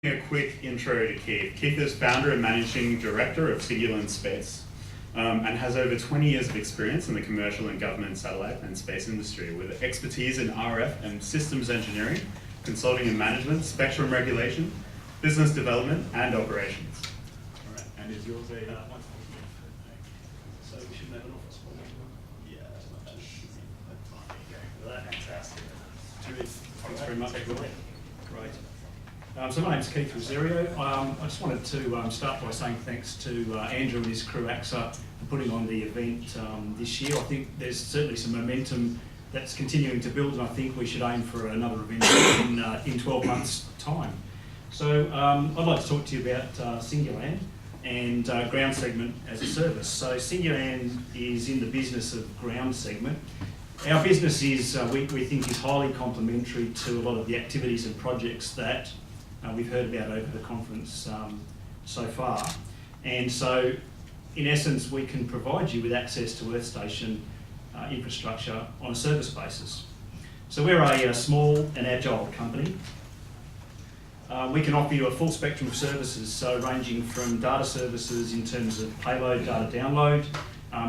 A quick intro to Keith. Keith is founder and managing director of Cingulan Space and has over 20 years of experience in the commercial and government satellite and space industry with expertise in RF and systems engineering, consulting and management, spectrum regulation, business development and operations. All right, and is yours a so we should have an office for you. Yeah, that's much as easy. Fantastic. Thanks very much. Great. So my name's Keith Rosario. I just wanted to start by saying thanks to Andrew and his crew AXA for putting on the event this year. I think there's certainly some momentum that's continuing to build, and I think we should aim for another event in 12 months' time. So I'd like to talk to you about Cingulan and ground segment as a service. So Cingulan is in the business of ground segment. Our business is, we think, is highly complementary to a lot of the activities and projects that we've heard about over the conference so far. And so, in essence, we can provide you with access to Earth Station infrastructure on a service basis. So we're a small and agile company. We can offer you a full spectrum of services, so ranging from data services in terms of payload, data download,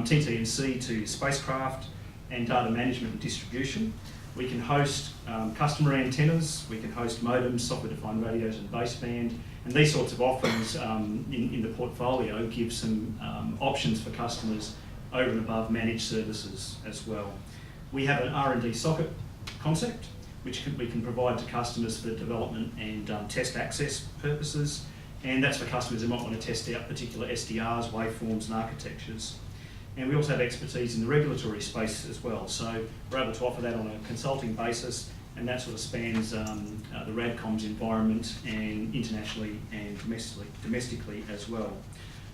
TT&C to spacecraft, and data management and distribution. We can host customer antennas, we can host modems, software-defined radios and baseband, and these sorts of offerings in the portfolio give some options for customers over and above managed services as well. We have an R&D socket concept, which we can provide to customers for development and test access purposes, and that's for customers who might want to test out particular SDRs, waveforms and architectures. And we also have expertise in the regulatory space as well, so we're able to offer that on a consulting basis, and that sort of spans the RADCOMS environment and internationally and domestically as well.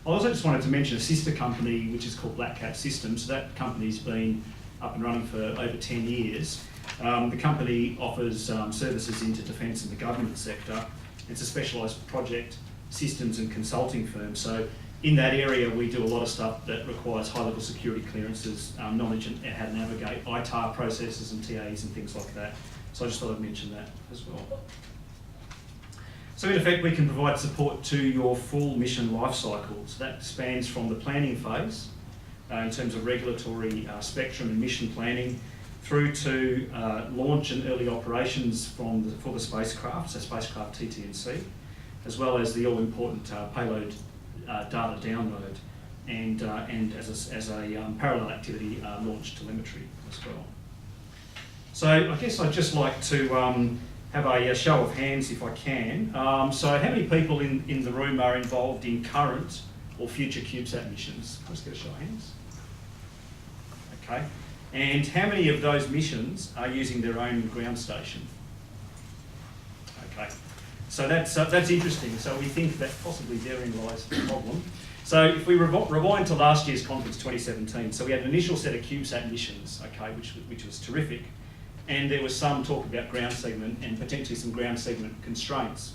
I also just wanted to mention a sister company which is called Blackout Systems. So that company's been up and running for over 10 years. The company offers services into defence and the government sector. It's a specialised project, systems and consulting firm. So in that area, we do a lot of stuff that requires high-level security clearances, knowledge and how to navigate ITAR processes and TAs and things like that. So I just thought I'd mention that as well. So in effect, we can provide support to your full mission life cycle. So that spans from the planning phase, in terms of regulatory spectrum and mission planning, through to launch and early operations for the spacecraft, so spacecraft TT&C, as well as the all-important payload data download, and as a parallel activity, launch telemetry as well. So I guess I'd just like to have a show of hands if I can. So how many people in the room are involved in current or future CubeSat missions? Let's get a show of hands. Okay. And how many of those missions are using their own ground station? Okay. So that's interesting. So we think that possibly therein lies the problem. So if we rewind to last year's conference, 2017, so we had an initial set of CubeSat missions, okay, which was terrific, and there was some talk about ground segment and potentially some ground segment constraints.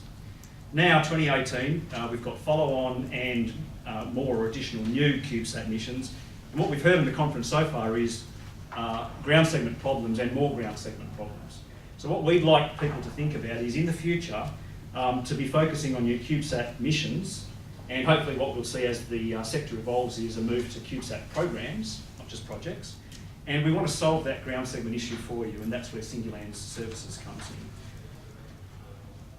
Now, 2018, we've got follow-on and more or additional new CubeSat missions, and what we've heard in the conference so far is ground segment problems and more ground segment problems. So what we'd like people to think about is, in the future, to be focusing on your CubeSat missions, and hopefully what we'll see as the sector evolves is a move to CubeSat programs, not just projects, and we want to solve that ground segment issue for you, and that's where Cingulan's services comes in.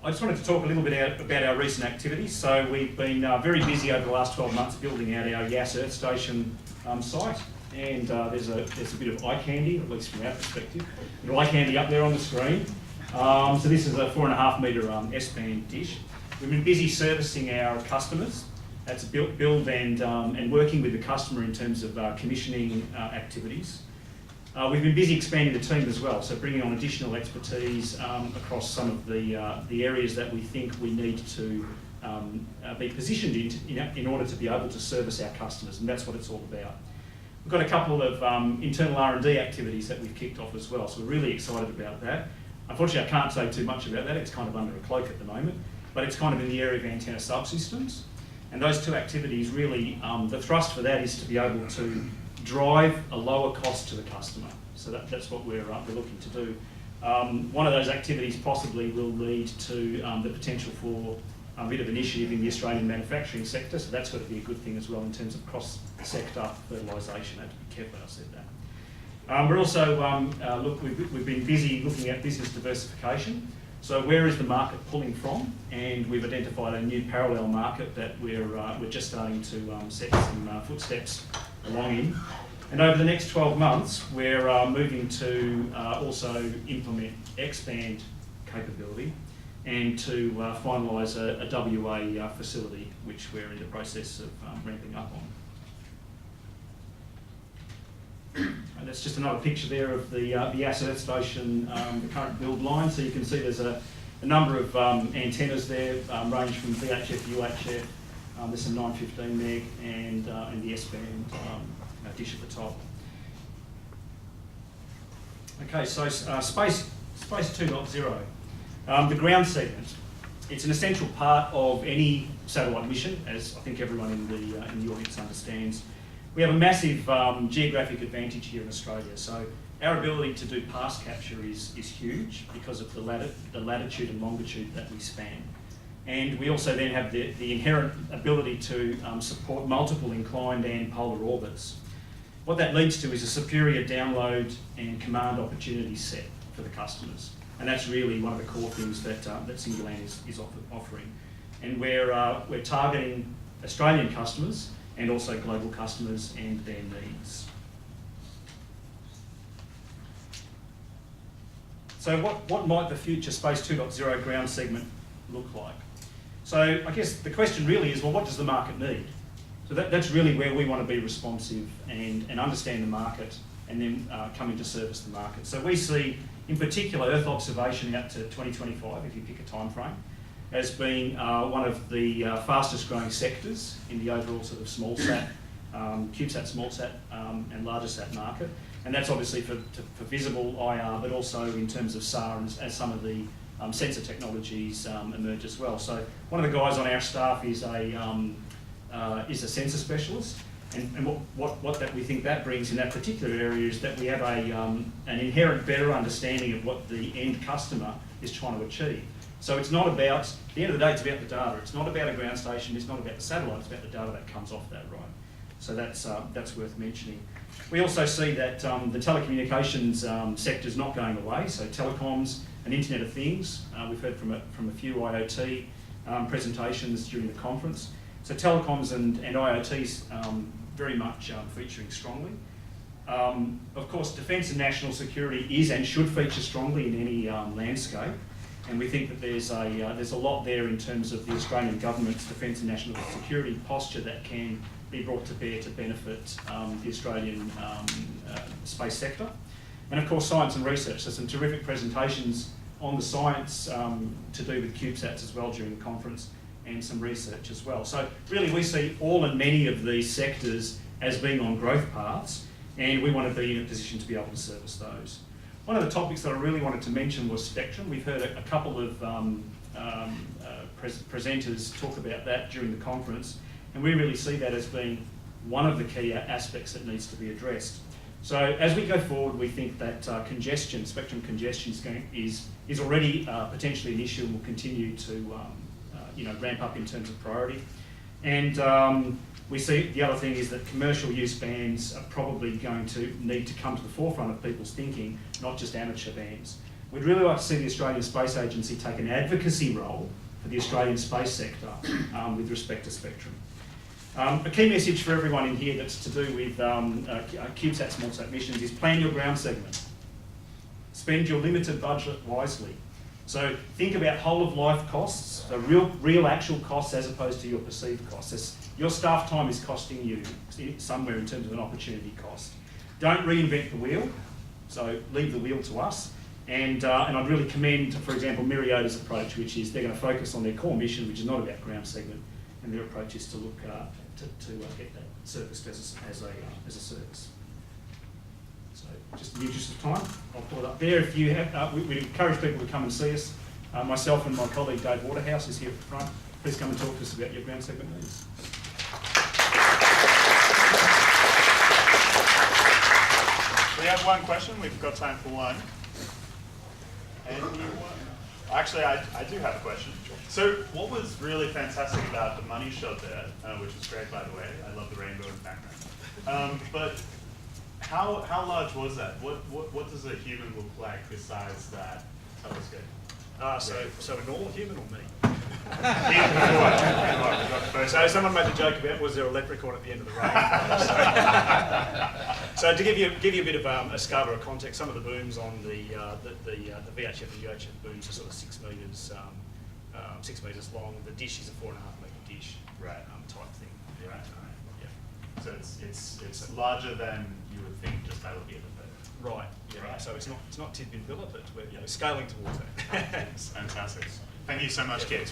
I just wanted to talk a little bit about our recent activities. So we've been very busy over the last 12 months building out our YAS Earth Station site, and there's a bit of eye candy, at least from our perspective, a bit of eye candy up there on the screen. So this is a 4.5 metre S-band dish. We've been busy servicing our customers. That's build and working with the customer in terms of commissioning activities. We've been busy expanding the team as well, so bringing on additional expertise across some of the areas that we think we need to be positioned in order to be able to service our customers, and that's what it's all about. We've got a couple of internal R&D activities that we've kicked off as well, so we're really excited about that. Unfortunately, I can't say too much about that. It's kind of under a cloak at the moment, but it's kind of in the area of antenna subsystems. And those two activities really, the thrust for that is to be able to drive a lower cost to the customer. So that's what we're looking to do. One of those activities possibly will lead to the potential for a bit of initiative in the Australian manufacturing sector, so that's got to be a good thing as well in terms of cross-sector fertilisation. I have to be careful when I said that. We're also, we've been busy looking at business diversification. So where is the market pulling from? And we've identified a new parallel market that we're just starting to set some footsteps along in. And over the next 12 months, we're moving to also implement expand capability and to finalise a WA facility, which we're in the process of ramping up on. And that's just another picture there of the asset station, the current build line. So you can see there's a number of antennas there, range from VHF, UHF, there's some 915 meg and the S-band dish at the top. Okay, so Space 2.0, the ground segment. It's an essential part of any satellite mission, as I think everyone in the audience understands. We have a massive geographic advantage here in Australia. So our ability to do pass capture is huge because of the latitude and longitude that we span. And we also then have the inherent ability to support multiple inclined and polar orbits. What that leads to is a superior download and command opportunity set for the customers. And that's really one of the core things that Cingulan is offering. And we're targeting Australian customers and also global customers and their needs. So what might the future Space 2.0 ground segment look like? So I guess the question really is, well, what does the market need? So that's really where we want to be responsive and understand the market and then come into service the market. So we see, in particular, Earth observation out to 2025, if you pick a time frame, as being one of the fastest growing sectors in the overall sort of small sat, CubeSat, small sat and larger sat market. And that's obviously for visible IR, but also in terms of SAR as some of the sensor technologies emerge as well. So one of the guys on our staff is a sensor specialist. And what that we think that brings in that particular area is that we have an inherent better understanding of what the end customer is trying to achieve. So it's not about, at the end of the day, it's about the data. It's not about a ground station, it's not about the satellite, it's about the data that comes off that, right? So that's worth mentioning. We also see that the telecommunications sector is not going away, so telecoms and Internet of Things. We've heard from a few IoT presentations during the conference. So telecoms and IoTs very much featuring strongly. Of course, defence and national security is and should feature strongly in any landscape. And we think that there's a lot there in terms of the Australian government's defence and national security posture that can be brought to bear to benefit the Australian space sector. And of course, science and research. There's some terrific presentations on the science to do with CubeSats as well during the conference, and some research as well. So really we see all and many of these sectors as being on growth paths, and we want to be in a position to be able to service those. One of the topics that I really wanted to mention was spectrum. We've heard a couple of presenters talk about that during the conference, and we really see that as being one of the key aspects that needs to be addressed. So as we go forward, we think that spectrum congestion is already potentially an issue and will continue to ramp up in terms of priority. And we see the other thing is that commercial use bands are probably going to need to come to the forefront of people's thinking, not just amateur bands. We'd really like to see the Australian Space Agency take an advocacy role for the Australian space sector with respect to spectrum. A key message for everyone in here that's to do with CubeSat small sat missions is plan your ground segment. Spend your limited budget wisely. So think about whole of life costs, so real actual costs as opposed to your perceived costs. Your staff time is costing you somewhere in terms of an opportunity cost. Don't reinvent the wheel, so leave the wheel to us. And I'd really commend, for example, Myriota's approach, which is they're going to focus on their core mission, which is not about ground segment, and their approach is to look to get that serviced as a service. So just in the interest of time, I'll pull it up there. If you have, we encourage people to come and see us. Myself and my colleague Dave Waterhouse is here at the front. Please come and talk to us about your ground segment needs. We have one question. We've got time for one. And you Actually, I do have a question. So what was really fantastic about the money shot there, which was great, by the way. I love the rainbow in the background. But how large was that? What does a human look like besides that telescope? So a normal human or me? Both. So someone made the joke about was there a leprechaun at the end of the rainforest? So to give you a bit of a scale or a context, some of the booms on the VHF and UHF booms are sort of 6 metres 6 metres long. The dish is a 4.5 metre dish, Right. Type thing. Right. Yeah. So it's larger than you would think just out of the Right. Yeah. Right. So it's not Tidbin Villa, but we're scaling towards that. Fantastic. Thank you so much, kids.